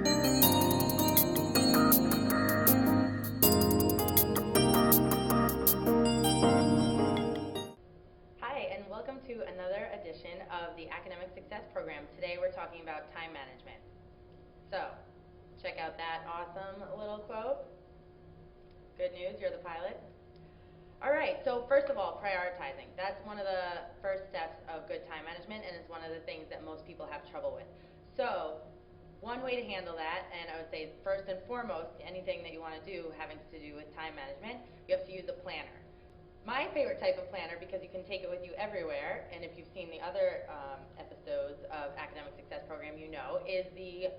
Hi, and welcome to another edition of the Academic Success Program. Today we're talking about time management. So, check out that awesome little quote. Good news, you're the pilot. All right, so first of all, prioritizing. That's one of the first steps of good time management, and it's one of the things that most people have trouble with. So, one way to handle that, and I would say first and foremost, anything that you want to do having to do with time management, you have to use a planner. My favorite type of planner, because you can take it with you everywhere, and if you've seen the other episodes of Academic Success Program, you know, is the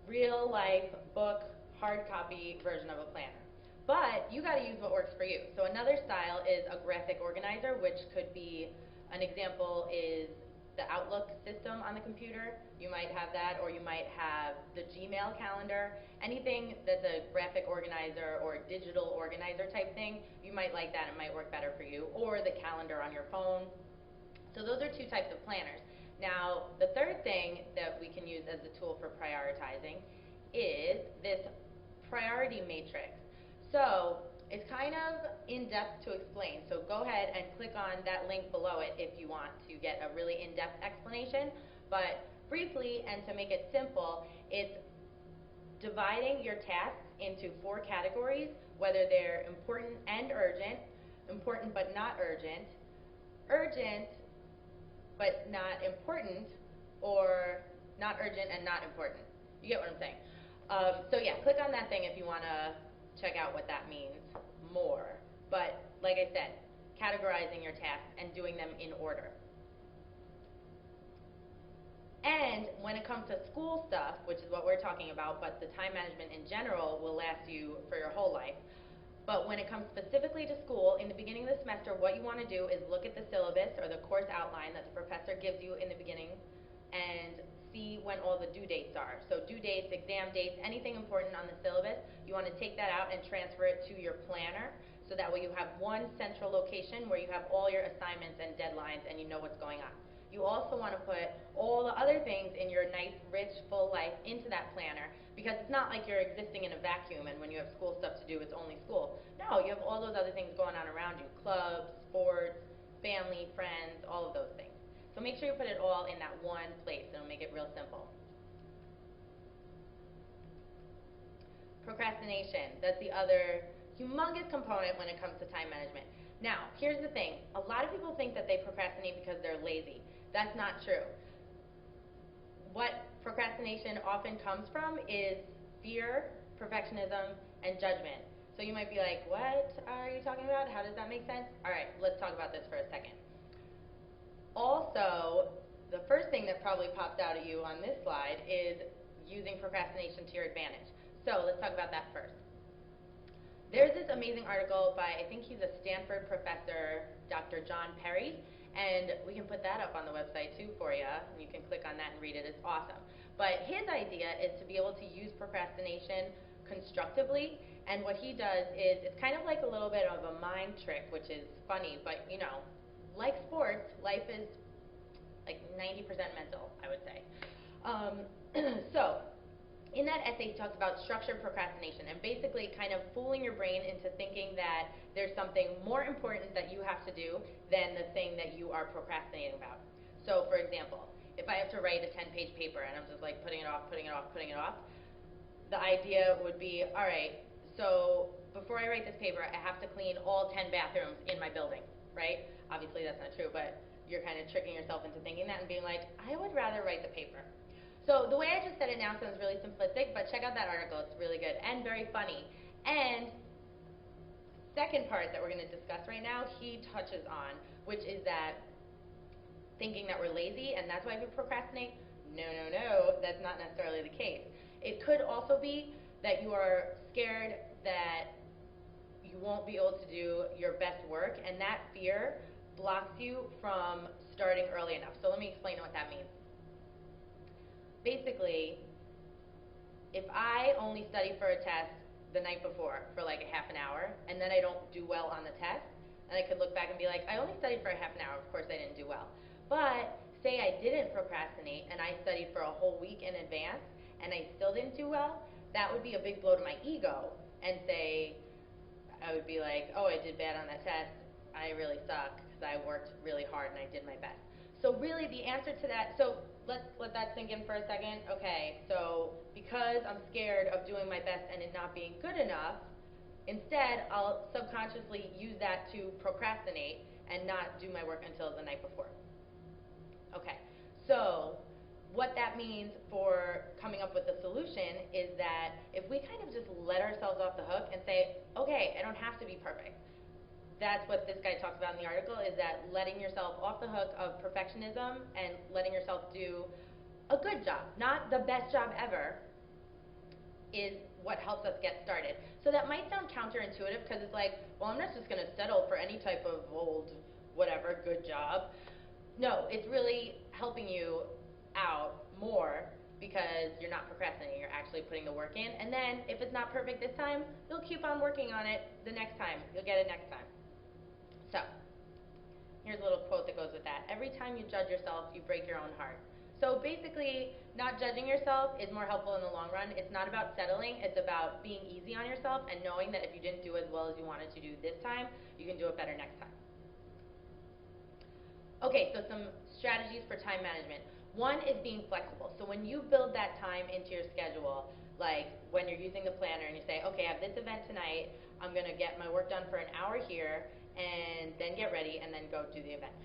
real-life book, hard copy version of a planner. But you got to use what works for you. So another style is a graphic organizer, which could be, an example is the Outlook system on the computer. You might have that, or you might have the Gmail calendar. Anything that's a graphic organizer or digital organizer type thing, you might like that. It might work better for you. Or the calendar on your phone. So those are two types of planners. Now, the third thing that we can use as a tool for prioritizing is this priority matrix. So it's kind of in-depth to explain, so go ahead and click on that link below it if you want to get a really in-depth explanation. But briefly, and to make it simple, it's dividing your tasks into 4 categories, whether they're important and urgent, important but not urgent, urgent but not important, or not urgent and not important. You get what I'm saying? So yeah, click on that thing if you want to check out what that means more. But like I said, categorizing your tasks and doing them in order. And when it comes to school stuff, which is what we're talking about, but the time management in general will last you for your whole life. But when it comes specifically to school, in the beginning of the semester, what you want to do is look at the syllabus or the course outline that the professor gives you in the beginning and see when all the due dates are. So due dates, exam dates, anything important on the syllabus, you want to take that out and transfer it to your planner, so that way you have one central location where you have all your assignments and deadlines and you know what's going on. You also want to put all the other things in your nice, rich, full life into that planner, because it's not like you're existing in a vacuum and when you have school stuff to do, it's only school. No, you have all those other things going on around you, clubs, sports, family, friends, all of those things. So make sure you put it all in that one place, and it'll make it real simple. Procrastination, that's the other humongous component when it comes to time management. Now, here's the thing. A lot of people think that they procrastinate because they're lazy. That's not true. What procrastination often comes from is fear, perfectionism, and judgment. So you might be like, what are you talking about? How does that make sense? All right, let's talk about this for a second. Also, the first thing that probably popped out at you on this slide is using procrastination to your advantage. So let's talk about that first. There's this amazing article by, I think he's a Stanford professor, Dr. John Perry, and we can put that up on the website too for you, and you can click on that and read it. It's awesome. But his idea is to be able to use procrastination constructively, and what he does is, it's kind of like a little bit of a mind trick, which is funny, but you know, like sports, life is like 90% mental, I would say. So, in that essay, he talks about structured procrastination, and basically kind of fooling your brain into thinking that there's something more important that you have to do than the thing that you are procrastinating about. So, for example, if I have to write a 10-page paper and I'm just like putting it off, the idea would be, all right, so before I write this paper, I have to clean all 10 bathrooms in my building, right? Obviously that's not true, but you're kind of tricking yourself into thinking that and being like, I would rather write the paper. So the way I just said it now sounds really simplistic, but check out that article. It's really good and very funny. And second part that we're going to discuss right now, he touches on, which is that thinking that we're lazy and that's why we procrastinate. No, that's not necessarily the case. It could also be that you are scared that you won't be able to do your best work, and that fear blocks you from starting early enough. So let me explain what that means. Basically, if I only study for a test the night before for like a half an hour, and then I don't do well on the test, and I could look back and be like, I only studied for a half an hour, of course I didn't do well. But say I didn't procrastinate and I studied for a whole week in advance, and I still didn't do well, that would be a big blow to my ego, and say, I would be like, oh, I did bad on that test, I really suck, because I worked really hard and I did my best. So really the answer to that, so let's let that sink in for a second. Okay, so because I'm scared of doing my best and it not being good enough, instead I'll subconsciously use that to procrastinate and not do my work until the night before. Okay, so what that means for coming up with a solution is that if we kind of just let ourselves off the hook and say, okay, I don't have to be perfect. That's what this guy talks about in the article, is that letting yourself off the hook of perfectionism and letting yourself do a good job, not the best job ever, is what helps us get started. So that might sound counterintuitive because it's like, well, I'm not just going to settle for any type of old, whatever, good job. No, it's really helping you out more because you're not procrastinating, you're actually putting the work in. And then if it's not perfect this time, you'll keep on working on it the next time. You'll get it next time. So, here's a little quote that goes with that. Every time you judge yourself, you break your own heart. So basically, not judging yourself is more helpful in the long run. It's not about settling, it's about being easy on yourself and knowing that if you didn't do as well as you wanted to do this time, you can do it better next time. Okay, so some strategies for time management. One is being flexible. So when you build that time into your schedule, like when you're using the planner and you say, okay, I have this event tonight, I'm going to get my work done for an hour here, and then get ready, and then go do the event.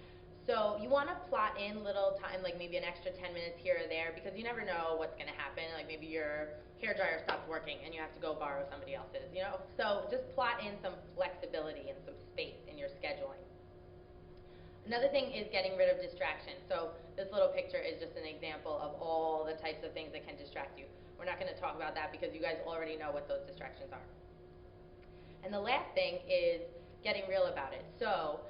So you want to plot in little time, like maybe an extra 10 minutes here or there, because you never know what's going to happen. Like maybe your hairdryer stops working and you have to go borrow somebody else's, you know? So just plot in some flexibility and some space in your scheduling. Another thing is getting rid of distraction. So this little picture is just an example of all the types of things that can distract you. We're not going to talk about that because you guys already know what those distractions are. And the last thing is getting real about it. So,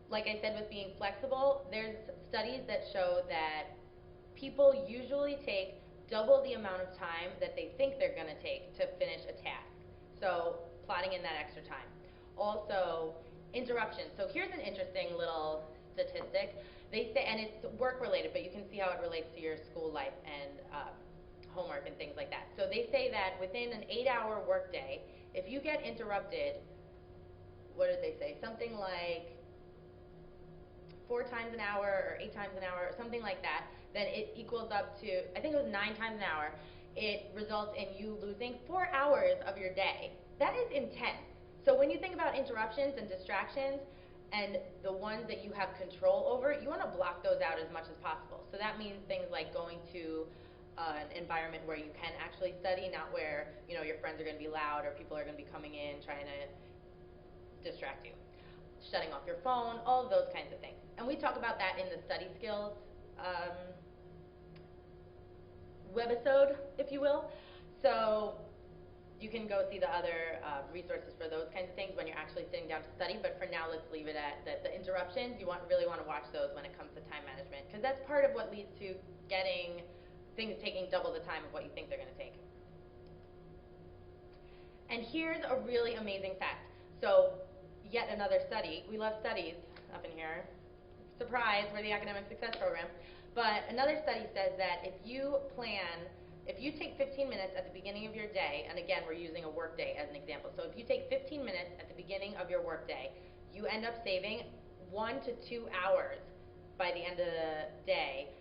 like I said with being flexible, there's studies that show that people usually take double the amount of time that they think they're going to take to finish a task. So, plotting in that extra time. Also, interruptions. So here's an interesting little statistic. They say, and it's work related, but you can see how it relates to your school life and homework and things like that. So they say that within an 8-hour workday, if you get interrupted, what did they say? Something like 4 times an hour or 8 times an hour, or something like that, then it equals up to, I think it was 9 times an hour, it results in you losing 4 hours of your day. That is intense. So when you think about interruptions and distractions and the ones that you have control over, you want to block those out as much as possible. So that means things like going to an environment where you can actually study, not where your friends are going to be loud or people are going to be coming in trying to distract you. Shutting off your phone, all of those kinds of things. And we talk about that in the study skills webisode, if you will. So you can go see the other resources for those kinds of things when you're actually sitting down to study, but for now let's leave it at that. The interruptions, you really want to watch those when it comes to time management, because that's part of what leads to getting things taking double the time of what you think they're going to take. And here's a really amazing fact. So yet another study. We love studies up in here. Surprise, we're the Academic Success Program. But another study says that if you take 15 minutes at the beginning of your day, and again, we're using a work day as an example. So if you take 15 minutes at the beginning of your work day, you end up saving 1 to 2 hours by the end of the day,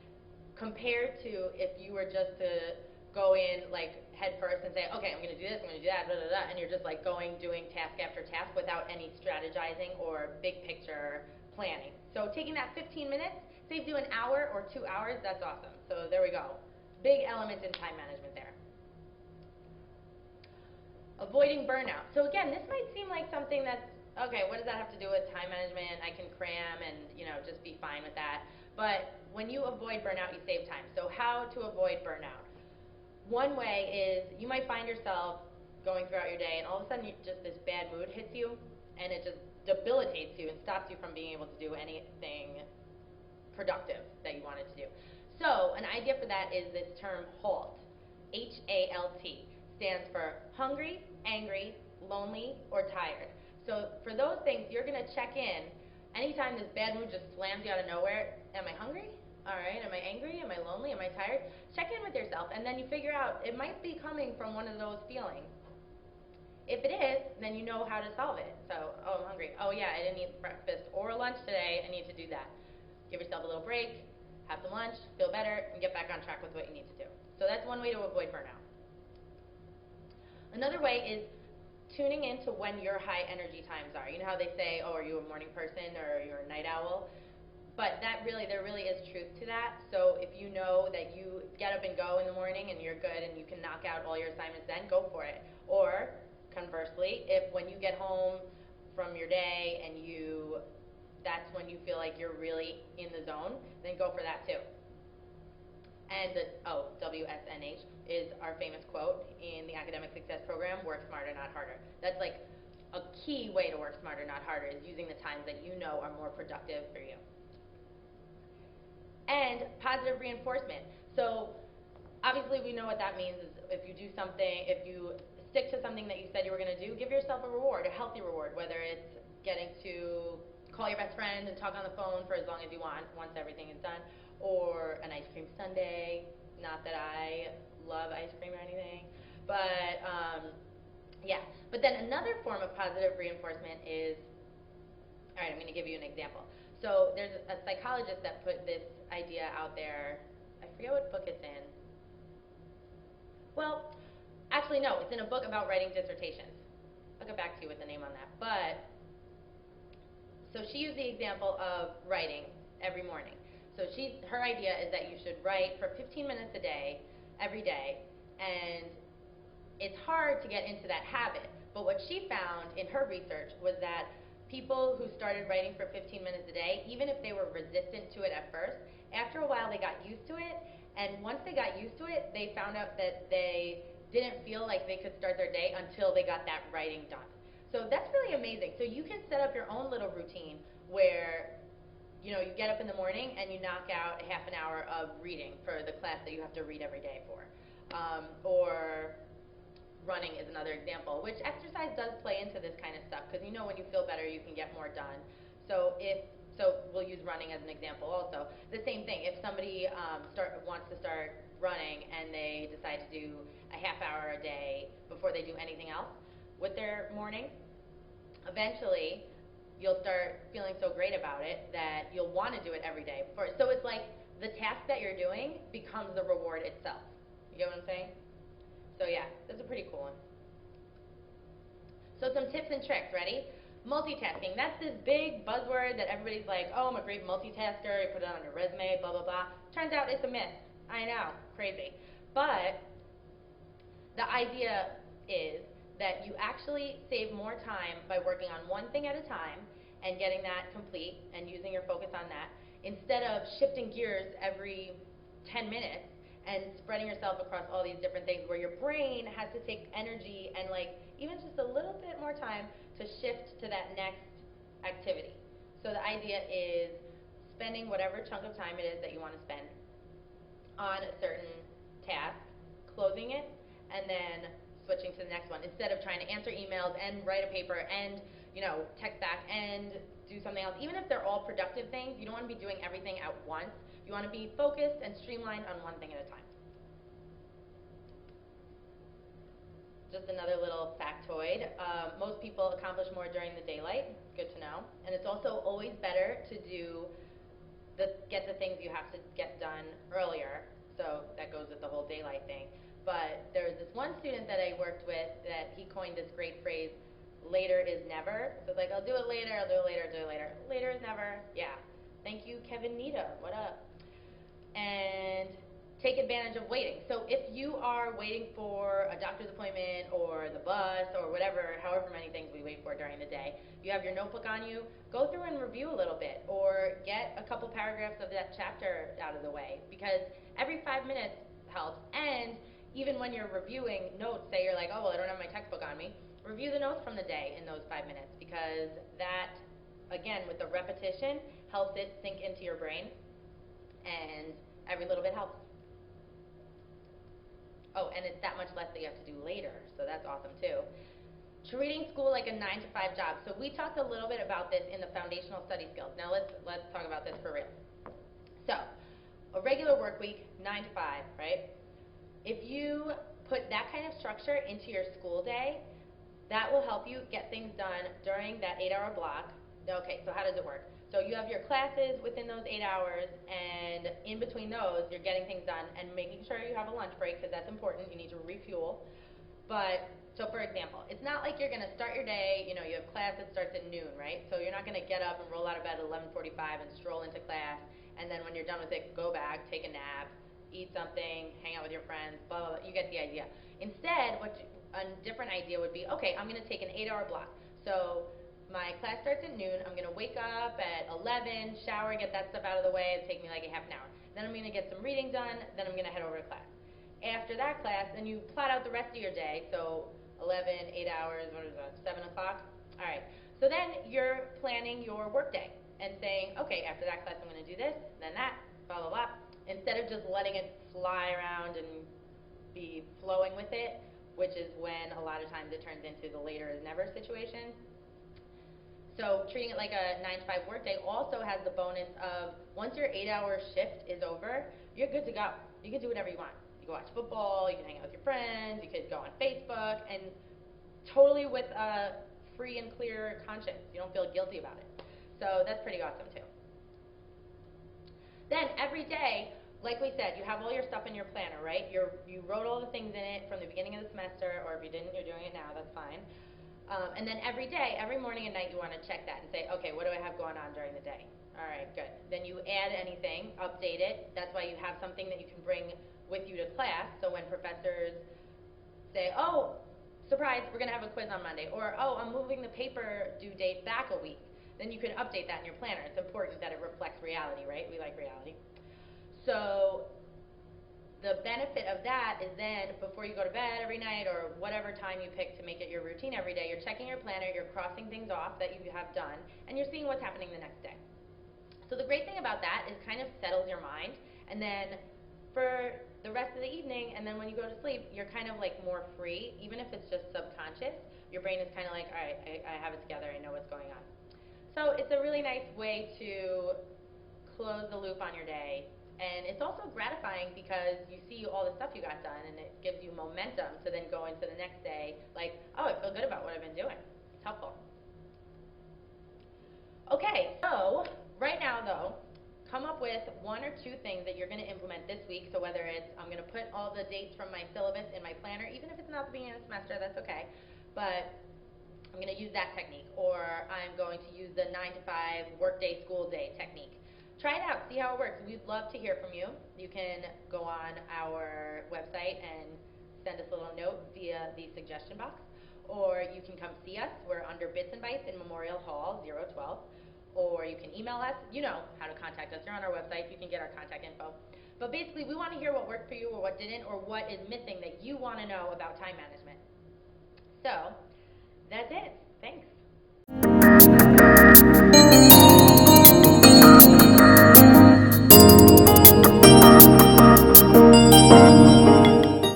compared to if you were just to go in like head first and say, okay, I'm going to do this, I'm going to do that, blah, blah, blah, and you're just like doing task after task without any strategizing or big picture planning. So taking that 15 minutes saves you an hour or 2 hours. That's awesome. So there we go. Big element in time management there. Avoiding burnout. So again, this might seem like something that's, okay, what does that have to do with time management? I can cram and just be fine with that. But when you avoid burnout, you save time. So how to avoid burnout? One way is you might find yourself going throughout your day and all of a sudden just this bad mood hits you and it just debilitates you and stops you from being able to do anything productive that you wanted to do. So an idea for that is this term HALT. H-A-L-T stands for hungry, angry, lonely, or tired. So for those things, you're going to check in anytime this bad mood just slams you out of nowhere. Am I hungry? All right, am I angry? Am I lonely? Am I tired? Check in with yourself, and then you figure out it might be coming from one of those feelings. If it is, then you know how to solve it. So, oh, I'm hungry. Oh, yeah, I didn't eat breakfast or lunch today. I need to do that. Give yourself a little break, have some lunch, feel better, and get back on track with what you need to do. So that's one way to avoid burnout. Another way is tuning into when your high energy times are. You know how they say, oh, are you a morning person or you're a night owl? But there really is truth to that. So if you know that you get up and go in the morning and you're good and you can knock out all your assignments then, go for it. Or conversely, if when you get home from your day and that's when you feel like you're really in the zone, then go for that too. And WSNH is our famous quote in the Academic Success Program, work smarter, not harder. That's like a key way to work smarter, not harder, is using the times that you know are more productive for you. And positive reinforcement. So obviously we know what that means is if you do something, if you stick to something that you said you were going to do, give yourself a reward, a healthy reward, whether it's getting to call your best friend and talk on the phone for as long as you want once everything is done, or an ice cream sundae. Not that I love ice cream or anything, but yeah. But then another form of positive reinforcement is, all right, I'm going to give you an example. So there's a psychologist that put this idea out there. I forget what book it's in. Well, actually, no, it's in a book about writing dissertations. I'll get back to you with the name on that. But so she used the example of writing every morning. So her idea is that you should write for 15 minutes a day, every day, and it's hard to get into that habit. But what she found in her research was that people who started writing for 15 minutes a day, even if they were resistant to it at first, after a while they got used to it, and once they got used to it, they found out that they didn't feel like they could start their day until they got that writing done. So that's really amazing. So you can set up your own little routine where you get up in the morning and you knock out a half an hour of reading for the class that you have to read every day for. Or running is another example, which exercise does play into this kind of stuff because when you feel better you can get more done. So we'll use running as an example also. The same thing, if somebody wants to start running and they decide to do a half hour a day before they do anything else with their morning, eventually you'll start feeling so great about it that you'll want to do it every day. So it's like the task that you're doing becomes the reward itself. You get what I'm saying? So yeah, that's a pretty cool one. So some tips and tricks, ready? Multitasking, that's this big buzzword that everybody's like, oh, I'm a great multitasker, you put it on your resume, blah, blah, blah. Turns out it's a myth. I know, crazy. But the idea is that you actually save more time by working on one thing at a time and getting that complete and using your focus on that, instead of shifting gears every 10 minutes and spreading yourself across all these different things where your brain has to take energy and even just a little bit more time to shift to that next activity. So the idea is spending whatever chunk of time it is that you want to spend on a certain task, closing it, and then switching to the next one, instead of trying to answer emails and write a paper and text back and do something else. Even if they're all productive things, you don't want to be doing everything at once. You want to be focused and streamlined on one thing at a time. Just another little factoid. Most people accomplish more during the daylight. Good to know. And it's also always better to get the things you have to get done earlier. So that goes with the whole daylight thing. But there was this one student that I worked with that he coined this great phrase, later is never. So it's like, I'll do it later, I'll do it later, I'll do it later. Later is never. Yeah. Thank you, Kevin Nita. What up? And take advantage of waiting. So if you are waiting for a doctor's appointment or the bus or whatever, however many things we wait for during the day, you have your notebook on you, go through and review a little bit or get a couple paragraphs of that chapter out of the way, because every 5 minutes helps. And even when you're reviewing notes, say you're like, oh, well, I don't have my textbook on me, review the notes from the day in those 5 minutes, because that, again, with the repetition, helps it sink into your brain, and every little bit helps. Oh, and it's that much less that you have to do later, so that's awesome too. Treating school like a 9-to-5 job. So we talked a little bit about this in the foundational study skills. Now let's talk about this for real. So a regular work week, 9 to 5, right? If you put that kind of structure into your school day, that will help you get things done during that 8-hour block. Okay, so how does it work? So you have your classes within those 8 hours, and in between those, you're getting things done and making sure you have a lunch break, because that's important. You need to refuel. But, so for example, it's not like you're going to start your day, you have class that starts at noon, right? So you're not going to get up and roll out of bed at 11:45 and stroll into class, and then when you're done with it, go back, take a nap, eat something, hang out with your friends, blah, blah, blah. You get the idea. Instead, a different idea would be, okay, I'm going to take an 8-hour block. So my class starts at noon. I'm going to wake up at 11, shower, get that stuff out of the way. It'll take me like a half an hour. Then I'm going to get some reading done. Then I'm going to head over to class. After that class, then you plot out the rest of your day. So 11, 8 hours, what is that, 7 o'clock? All right. So then you're planning your work day and saying, okay, after that class I'm going to do this, then that, blah, blah, blah. Instead of just letting it fly around and be flowing with it, which is when a lot of times it turns into the later is never situation. So treating it like a 9 to 5 workday also has the bonus of once your 8-hour shift is over, you're good to go. You can do whatever you want. You can watch football, you can hang out with your friends, you could go on Facebook, and totally with a free and clear conscience. You don't feel guilty about it. So that's pretty awesome too. Then every day, like we said, you have all your stuff in your planner, right? You wrote all the things in it from the beginning of the semester, or if you didn't, you're doing it now, that's fine. And then every day, every morning and night, you want to check that and say, okay, what do I have going on during the day? All right, good. Then you add anything, update it. That's why you have something that you can bring with you to class. So when professors say, oh, surprise, we're going to have a quiz on Monday, or oh, I'm moving the paper due date back a week, then you can update that in your planner. It's important that it reflects reality, right? We like reality. So the benefit of that is then before you go to bed every night or whatever time you pick to make it your routine every day, you're checking your planner, you're crossing things off that you have done, and you're seeing what's happening the next day. So the great thing about that is kind of settles your mind, and then for the rest of the evening and then when you go to sleep, you're kind of like more free. Even if it's just subconscious, your brain is kind of like, all right, I have it together, I know what's going on. So it's a really nice way to close the loop on your day. And it's also gratifying because you see all the stuff you got done and it gives you momentum to then go into the next day like, oh, I feel good about what I've been doing. It's helpful. Okay, so right now though, come up with 1 or 2 things that you're going to implement this week. So whether it's I'm going to put all the dates from my syllabus in my planner, even if it's not the beginning of the semester, that's okay. But I'm going to use that technique, or I'm going to use the 9 to 5 workday school day technique. Try it out, see how it works. We'd love to hear from you. You can go on our website and send us a little note via the suggestion box, or you can come see us. We're under Bits and Bytes in Memorial Hall 012, or you can email us. You know how to contact us. You're on our website. You can get our contact info. But basically, we want to hear what worked for you or what didn't, or what is missing that you want to know about time management. So that's it. Thanks.